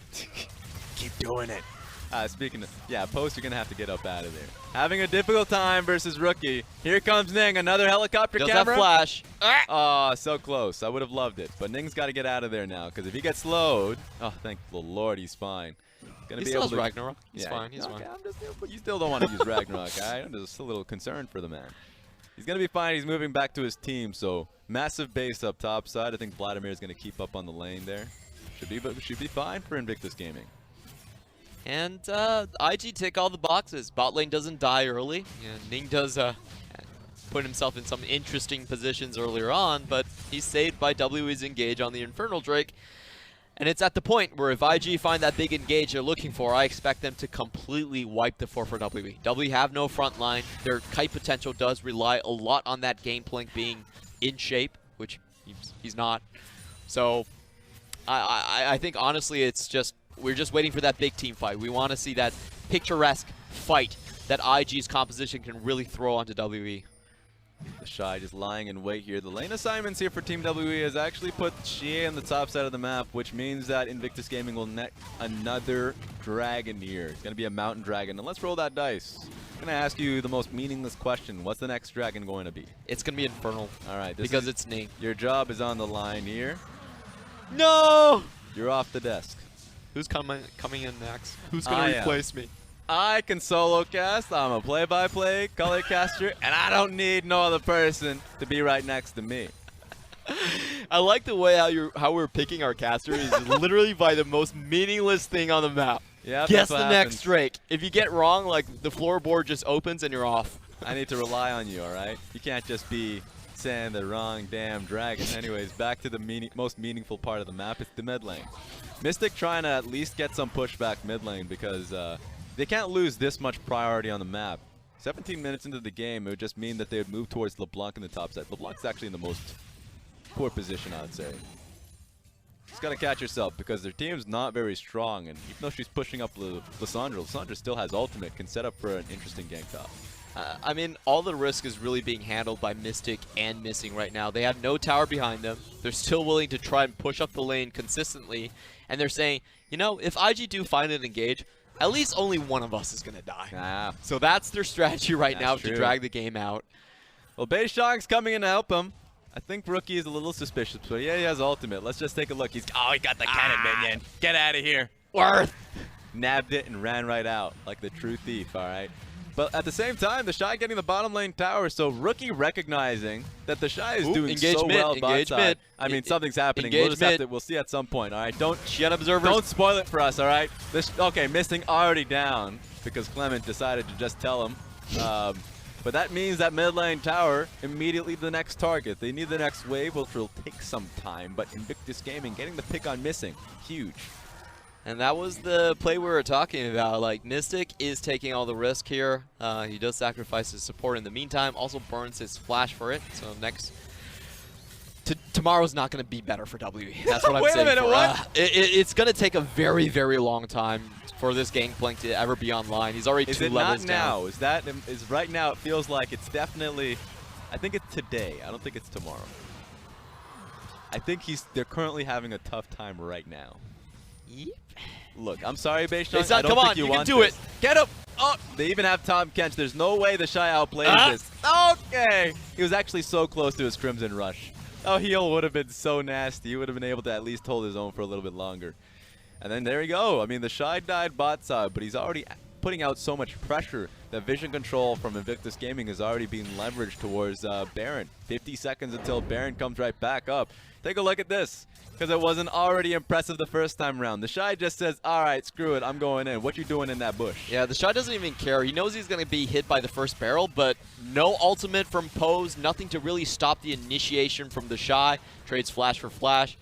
Keep doing it. Speaking of, Post, you're going to have to get up out of there. Having a difficult time versus Rookie. Here comes Ning, another helicopter camera. Does that flash. Oh, so close. I would have loved it. But Ning's got to get out of there now, because if he gets slowed, oh, thank the Lord, he's fine. He still has Ragnarok. He's fine. He's fine. But you still don't want to use Ragnarok. I'm just a little concerned for the man. He's going to be fine. He's moving back to his team, so massive base up top side. I think Vladimir is going to keep up on the lane there. Should be fine for Invictus Gaming. And IG tick all the boxes. Bot lane doesn't die early. Yeah, Ning does put himself in some interesting positions earlier on, but he's saved by WE's engage on the Infernal Drake. And it's at the point where if IG find that big engage they're looking for, I expect them to completely wipe the floor for WE. WE have no front line. Their kite potential does rely a lot on that Gangplank being in shape, which he's not. So I think honestly it's just, we're just waiting for that big team fight. We want to see that picturesque fight that IG's composition can really throw onto WE. TheShy just lying in wait here. The lane assignments here for Team WE has actually put xiye on the top side of the map, which means that Invictus Gaming will net another dragon here. It's going to be a mountain dragon. And let's roll that dice. I'm going to ask you the most meaningless question. What's the next dragon going to be? It's going to be Infernal. All right. Because it's Ning. Your job is on the line here. No! You're off the desk. Who's coming in next? Who's going to replace me? I can solo cast. I'm a play-by-play color caster, and I don't need no other person to be right next to me. I like the way how we're picking our casters is literally by the most meaningless thing on the map. Yeah. Guess the next Drake. If you get wrong, like the floorboard just opens and you're off. I need to rely on you, all right? You can't just be saying the wrong damn dragon. Anyways, back to the most meaningful part of the map. It's the mid lane. Mystic trying to at least get some pushback mid lane because they can't lose this much priority on the map. 17 minutes into the game, it would just mean that they would move towards LeBlanc in the top side. LeBlanc's actually in the most poor position, I would say. Just got to catch yourself because their team's not very strong, and even though she's pushing up Lissandra, Lissandra still has ultimate, can set up for an interesting gank top. I mean, all the risk is really being handled by Mystic and Missing right now. They have no tower behind them. They're still willing to try and push up the lane consistently, and they're saying, you know, if IG do find an engage, at least only one of us is going to die. So that's their strategy right now to drag the game out. Well, beishang's coming in to help him. I think Rookie is a little suspicious, but yeah, he has ultimate. Let's just take a look. He got the cannon minion. Get out of here. Worth. Nabbed it and ran right out like the true thief, all right? But at the same time, TheShy getting the bottom lane tower, so Rookie recognizing that TheShy is doing so well bot side. I mean, something's happening. We'll see at some point, all right? Don't spoil it for us, all right? Okay, Missing already down because Clement decided to just tell him. But that means that mid lane tower immediately the next target. They need the next wave, which will take some time, but Invictus Gaming getting the pick on Missing. Huge. And that was the play we were talking about. Like, Mystic is taking all the risk here. He does sacrifice his support in the meantime. Also burns his flash for it. So next Tomorrow's not going to be better for WE. That's what I'm Wait a saying. minute, what? It's going to take a very, very long time for this Gangplank to ever be online. He's already Is 2 it levels not down. now? Is right now? It feels like it's definitely. I think it's today. I don't think it's tomorrow. I think they're currently having a tough time right now. Yep. Look, I'm sorry, beishang. It's not, I don't come think on, you you want can do this. it. Get up! Oh, they even have Tahm Kench. There's no way TheShy outplays this. Okay, he was actually so close to his Crimson Rush. Oh, heal would have been so nasty. He would have been able to at least hold his own for a little bit longer. And then there you go. I mean, TheShy died bot side, but he's already putting out so much pressure that vision control from Invictus Gaming is already being leveraged towards Baron. 50 seconds until Baron comes right back up. Take a look at this, because it wasn't already impressive the first time around. TheShy just says, all right, screw it, I'm going in. What you doing in that bush? Yeah, TheShy doesn't even care. He knows he's going to be hit by the first barrel, but no ultimate from Pose, nothing to really stop the initiation from TheShy. Trades flash for flash.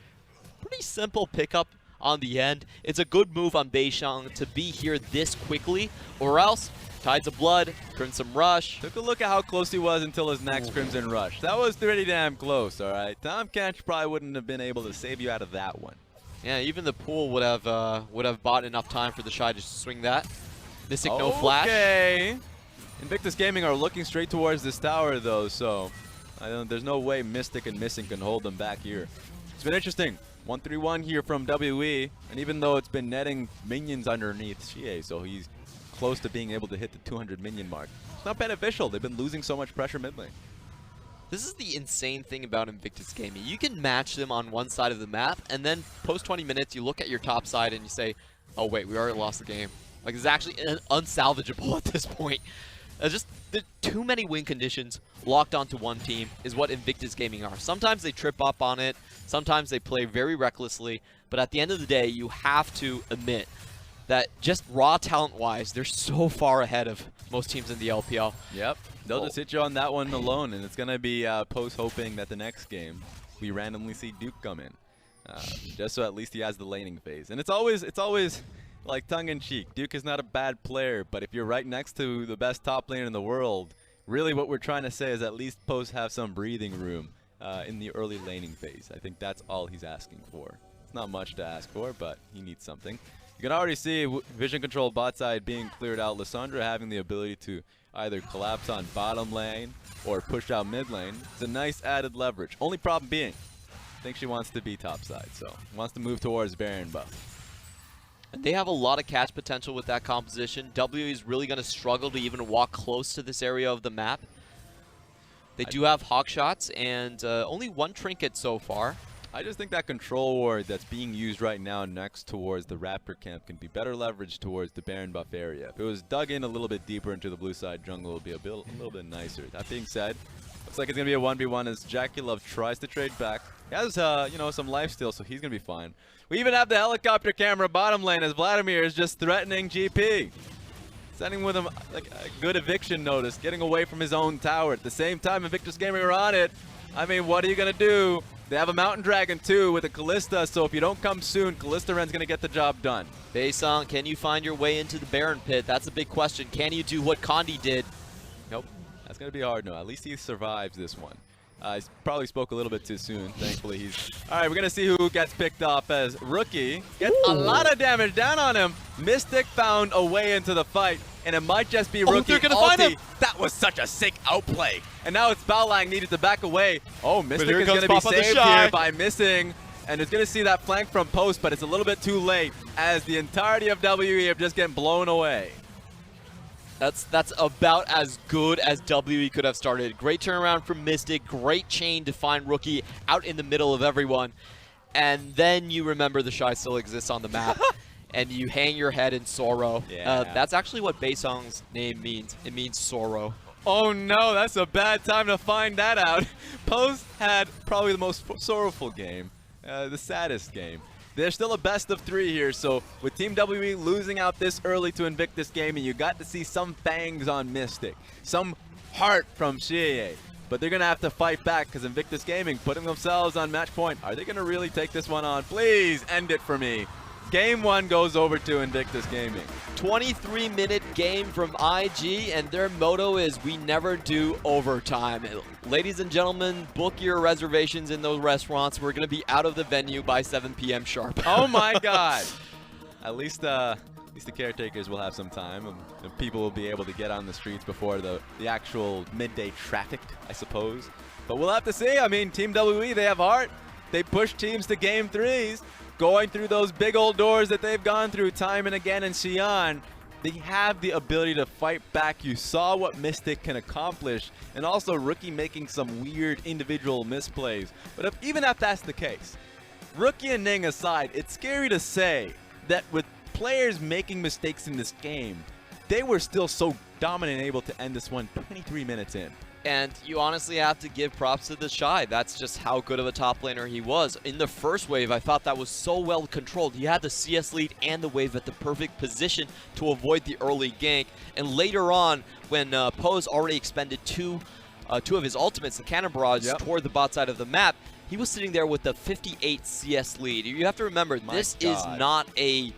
Pretty simple pickup on the end. It's a good move on beishang to be here this quickly, or else Tides of Blood, Crimson Rush. Took a look at how close he was until his next Crimson Rush. That was pretty damn close, all right? Tahm Kench probably wouldn't have been able to save you out of that one. Yeah, even the pool would have bought enough time for TheShy to swing that. Mystic no flash. Okay. Invictus Gaming are looking straight towards this tower, though, so there's no way Mystic and Missing can hold them back here. It's been interesting. 1-3-1 here from WE, and even though it's been netting minions underneath xiye, so he's close to being able to hit the 200 minion mark. It's not beneficial. They've been losing so much pressure mid lane. This is the insane thing about Invictus Gaming. You can match them on one side of the map, and then post 20 minutes, you look at your top side and you say, oh wait, we already lost the game. Like, it's actually unsalvageable at this point. Just too many win conditions locked onto one team is what Invictus Gaming are. Sometimes they trip up on it, sometimes they play very recklessly, but at the end of the day, you have to admit that just raw talent-wise, they're so far ahead of most teams in the LPL. Yep. They'll just hit you on that one alone, and it's going to be Post hoping that the next game we randomly see Duke come in. Just so at least he has the laning phase. And it's always like tongue-in-cheek. Duke is not a bad player, but if you're right next to the best top laner in the world, really what we're trying to say is at least Post have some breathing room in the early laning phase. I think that's all he's asking for. It's not much to ask for, but he needs something. You can already see vision control bot side being cleared out. Lissandra having the ability to either collapse on bottom lane or push out mid lane. It's a nice added leverage. Only problem being, I think she wants to be top side, so wants to move towards Baron buff. They have a lot of catch potential with that composition. W is really going to struggle to even walk close to this area of the map. They do have hawk shots and only one trinket so far. I just think that control ward that's being used right now next towards the Raptor camp can be better leveraged towards the Baron buff area. If it was dug in a little bit deeper into the blue side jungle, it would be a little bit nicer. That being said, looks like it's going to be a 1v1 as JackeyLove tries to trade back. He has, you know, some life steal, so he's going to be fine. We even have the helicopter camera bottom lane as Vladimir is just threatening GP. Sending with him like a good eviction notice, getting away from his own tower. At the same time, Invictus Gaming are on it. I mean, what are you going to do? They have a Mountain Dragon too with a Kalista, so if you don't come soon, Kalista Ren's going to get the job done. beishang, can you find your way into the Baron pit? That's a big question. Can you do what Condi did? Nope. That's going to be hard. No, at least he survives this one. He probably spoke a little bit too soon. Thankfully, he's... All right, we're going to see who gets picked off as Rookie. Gets a lot of damage down on him. Mystic found a way into the fight, and it might just be Rookie. They're gonna find him. That was such a sick outplay. And now it's Baolan needed to back away. Oh, Mystic here is going to be comes Papa saved TheShy. here by Missing. And it's going to see that flank from Post, but it's a little bit too late as the entirety of WE have just getting blown away. That's about as good as WE could have started. Great turnaround from Mystic, great chain to find Rookie out in the middle of everyone. And then you remember TheShy still exists on the map, and you hang your head in sorrow. Yeah. That's actually what beishang's name means. It means sorrow. Oh no, that's a bad time to find that out. Post had probably the most sorrowful game, the saddest game. There's still a best of 3 here, so with Team WE losing out this early to Invictus Gaming, you got to see some fangs on Mystic, some heart from xiye. But they're going to have to fight back because Invictus Gaming putting themselves on match point. Are they going to really take this one on? Please end it for me. Game 1 goes over to Invictus Gaming. 23-minute game from IG, and their motto is we never do overtime. Ladies and gentlemen, book your reservations in those restaurants. We're going to be out of the venue by 7 p.m. sharp. Oh my God. At least the caretakers will have some time, and people will be able to get on the streets before the actual midday traffic, I suppose. But we'll have to see. I mean, Team WE, they have heart. They push teams to game 3s, going through those big old doors that they've gone through time and again in Xi'an. They have the ability to fight back. You saw what Mystic can accomplish, and also Rookie making some weird individual misplays. But even if that's the case, Rookie and Ning aside, it's scary to say that with players making mistakes in this game, they were still so dominant and able to end this one 23 minutes in. And you honestly have to give props to TheShy. That's just how good of a top laner he was. In the first wave, I thought that was so well controlled. He had the CS lead and the wave at the perfect position to avoid the early gank. And later on, when Poe's already expended two of his ultimates, the cannon barrage, toward the bot side of the map, he was sitting there with the 58 CS lead. You have to remember, this is not a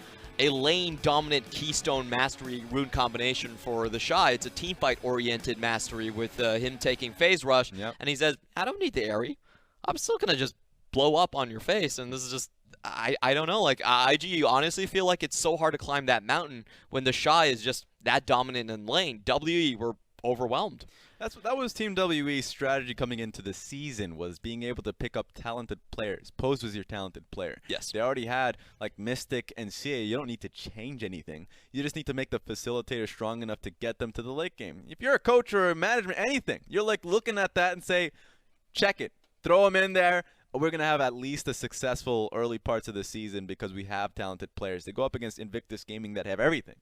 lane dominant keystone mastery rune combination for TheShy. It's a team fight oriented mastery with him taking phase rush. And he says, I don't need the Airy. I'm still gonna just blow up on your face. And this is just, I don't know, like IG, you honestly feel like it's so hard to climb that mountain when TheShy is just that dominant in lane. WE were overwhelmed. That was Team WE's strategy coming into the season, was being able to pick up talented players. Pose was your talented player. Yes. They already had like Mystic and xiye. You don't need to change anything. You just need to make the facilitator strong enough to get them to the late game. If you're a coach or a management, anything, you're like looking at that and say, check it, throw them in there. We're going to have at least a successful early parts of the season because we have talented players. They go up against Invictus Gaming that have everything.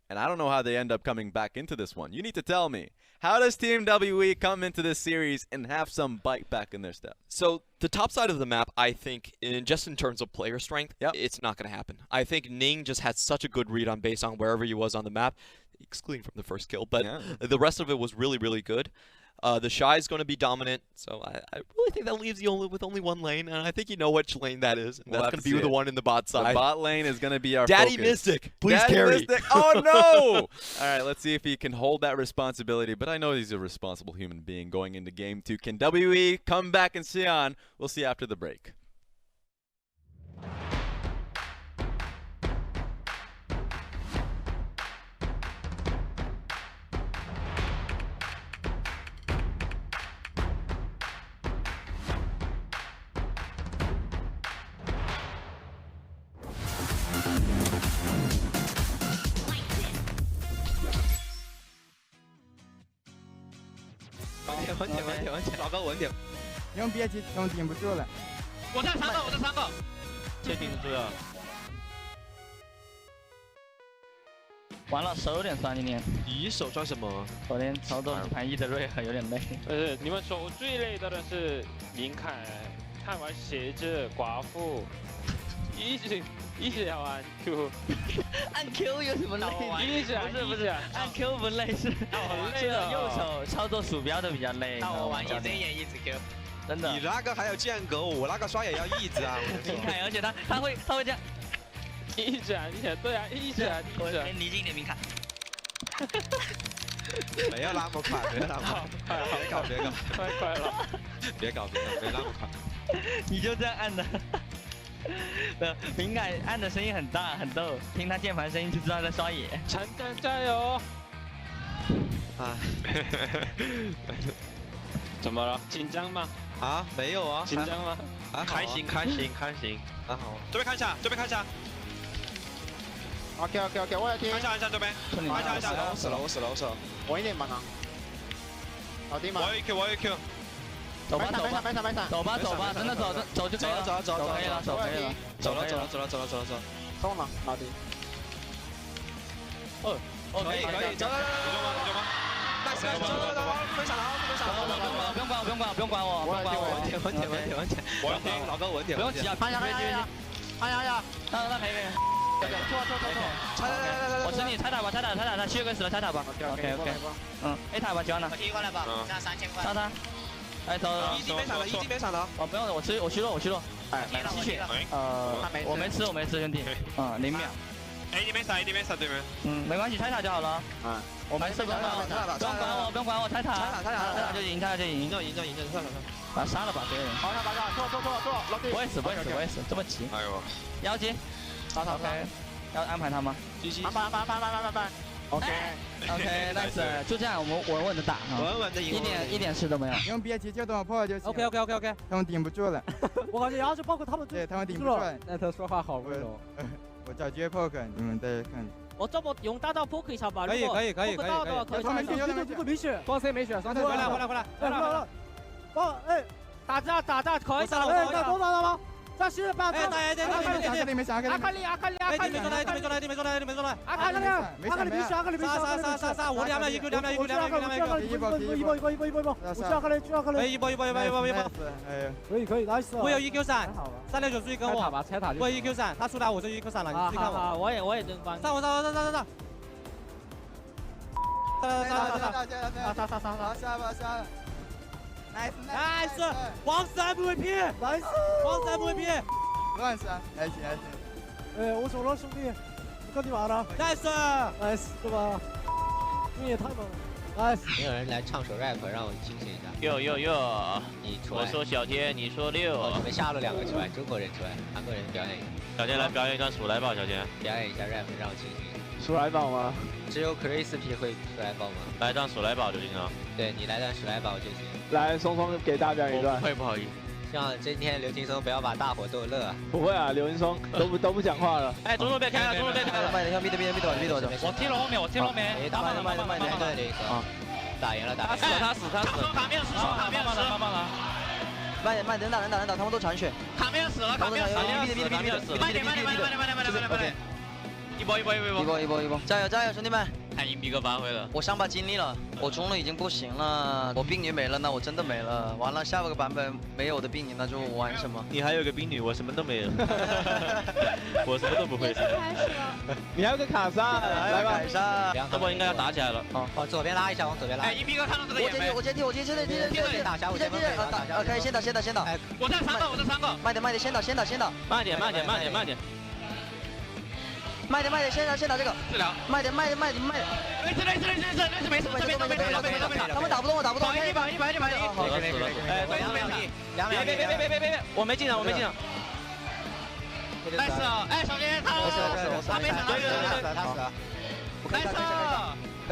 And I don't know how they end up coming back into this one. You need to tell me. How does Team WE come into this series and have some bite back in their step? So the top side of the map, I think, just in terms of player strength, it's not going to happen. I think Ning just had such a good read on beishang wherever he was on the map, excluding from the first kill. But the rest of it was really, really good. TheShy is going to be dominant, so I really think that leaves you with only one lane, and I think you know which lane that is. And that's going to be the one in the bot side. The bot lane is going to be our Daddy focus. Mystic, please Daddy carry. Mystic. Oh, no! All right, let's see if he can hold that responsibility, but I know he's a responsible human being going into Game 2. Can WE come back in Xi'an? We'll see after the break.稳点，老高稳点。用憋气，用顶不住了。我这3个，这顶不住了。完了，手有点酸，今天。你手酸什么？昨天操作盘一的瑞很有点累。你们手最累的人是林凯，看完鞋子寡妇，一直要按 Q， 按 Q 有什么累？不是，按 Q 不累，是很累的。右手操作鼠标的比较累。那我玩一针也一直 Q， 真的。你那个还有间隔，我那个刷也要一直啊。林凯，而且他会这样，一直按，对啊，一直按。离近一点，明凯。没有那么快，别搞，快了，别搞，没那么快。你就这样按的。敏感按的声音很大很逗，听他键盘声音就知道在刷野。陈真加油！啊，怎么了？紧张吗？啊，没有啊。紧张吗？啊，开心，还好。这边看一下。OK， 我要听。看一下这边。看一下。我死了。稳一点吧，搞定吗？我有 Q。走吧，真的走就可以了。走可以了。走了。送了，老弟。可以，走。你就吗？分闪了，不用管我。稳点。我要听老高稳点。不用急啊，趴下。那可以。错。我吃你拆塔吧，7个死了拆塔吧。OK。A 塔吧，交呢？我提过来吧，这样3000块。杀他。哎，走。一级没闪了，一级没闪了。哦，不用了，我虚弱。哎，吸血。我没吃，兄弟。0秒。哎，你没闪对面。没关系，拆塔就好了。我没事，不用管我，拆塔就赢，赢着，算了。把杀了吧，别人。好，错，不会死，这么急。哎呦，妖姬。OK， 要安排他吗？安。OK， nice， 就这样，我们稳稳的打哈，稳稳的赢，一点事都没有。用憋气就等我破就行。OK， 他们顶不住了。我感觉要是包括他们对他们顶不住。那他说话好温柔。我找绝 poke， 你们再看。我这么用大招 poke 一下吧。可以。他们没血，光 C 没血，双 C 回来。哎，打架，可以打了，都打了吗？这是把他没闪，阿卡丽，没没上来，阿卡丽，阿卡丽，必须，杀，我2秒1个，2秒1个，一波，可以，nice，我有1Q 闪，369注意跟我，我有1Q 闪，他出来我就1Q 闪了，你注意看我，我也能帮，上，杀。Nice， 黄色 MVP，Nice， 黄色 MVP， 乱杀，还行。哎，我走了，兄弟，我跟你玩了 ，Nice， 对吧？你也太猛了 ，Nice。没有人来唱首 rap 让我清醒一下。哟，你出来。我说小天，你说6。你们下路2个出来，中国人出来，韩国人表演一下。小天来表演一段鼠来宝，小天。表演一下 rap 让我清醒一下。鼠来宝吗？只有 Crispy 会鼠来宝吗？来段鼠来宝就行了。对你来段鼠来宝就行。来，松松给大家表演一段。不好意思。希望今天刘劲松不要把大伙逗乐。不会啊，刘劲松都不讲话了。哎，中路别开了。慢点，密躲。我踢了后面。慢点。打赢了。他死。卡面死。慢点，能打，他们都残血。卡面死了。慢点。一波，加油，兄弟们！看硬币哥发挥了，我伤疤尽力了，我中路已经不行了，我婢女没了，那我真的没了。完了，下个版本没有的婢女，那就玩什么？你还有个兵女，我什么都没有，我什么都不会。你还有个卡莎，来吧，卡莎，这波应该要打起来了。往左边拉一下，哎，硬币哥看到这个眼没？我接替，打下，我先打。我在3个，慢点，先打。慢点。先打这个。治疗。慢点。没事，他们打不动我。100。别，我没进啊。nice， 哎，小天他没闪。可以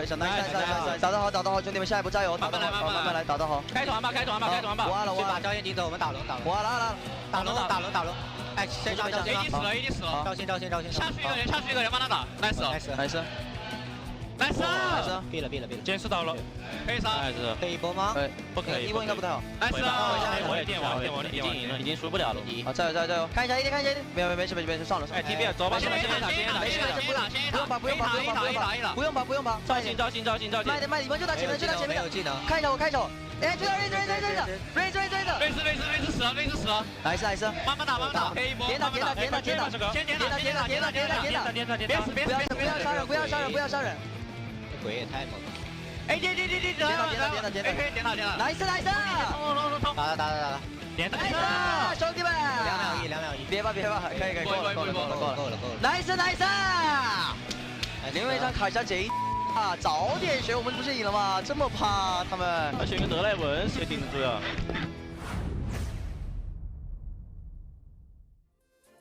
上，打得好，兄弟们，下一步加油，慢慢来，打得好。开团吧。完了，把焦烟顶走，我们打龙。完了，打龙。哎，先上，已经死了。招先。下去一个人帮他打 ，nice。毙了，监视到了，可以杀，可以一波吗？不可以，一波应该不太好。nice，我也电网，已经输不了了。好，加油！看一下一点，没事，上了。哎 ，TB 走吧，先打，不用吧，招进，慢点，你们就打前面，没有技能，看一手，哎，追着，死了， nice， 慢慢打，可以一波，点打，先点，不要杀人，这鬼也太猛了。哎，点，nice，冲，打，点，nice，兄弟们，2秒1，别吧，可以，够了 ，nice，林队长卡一下贼早点学，我们不是赢了吗？这么怕他们，选个德莱文谁顶得住呀？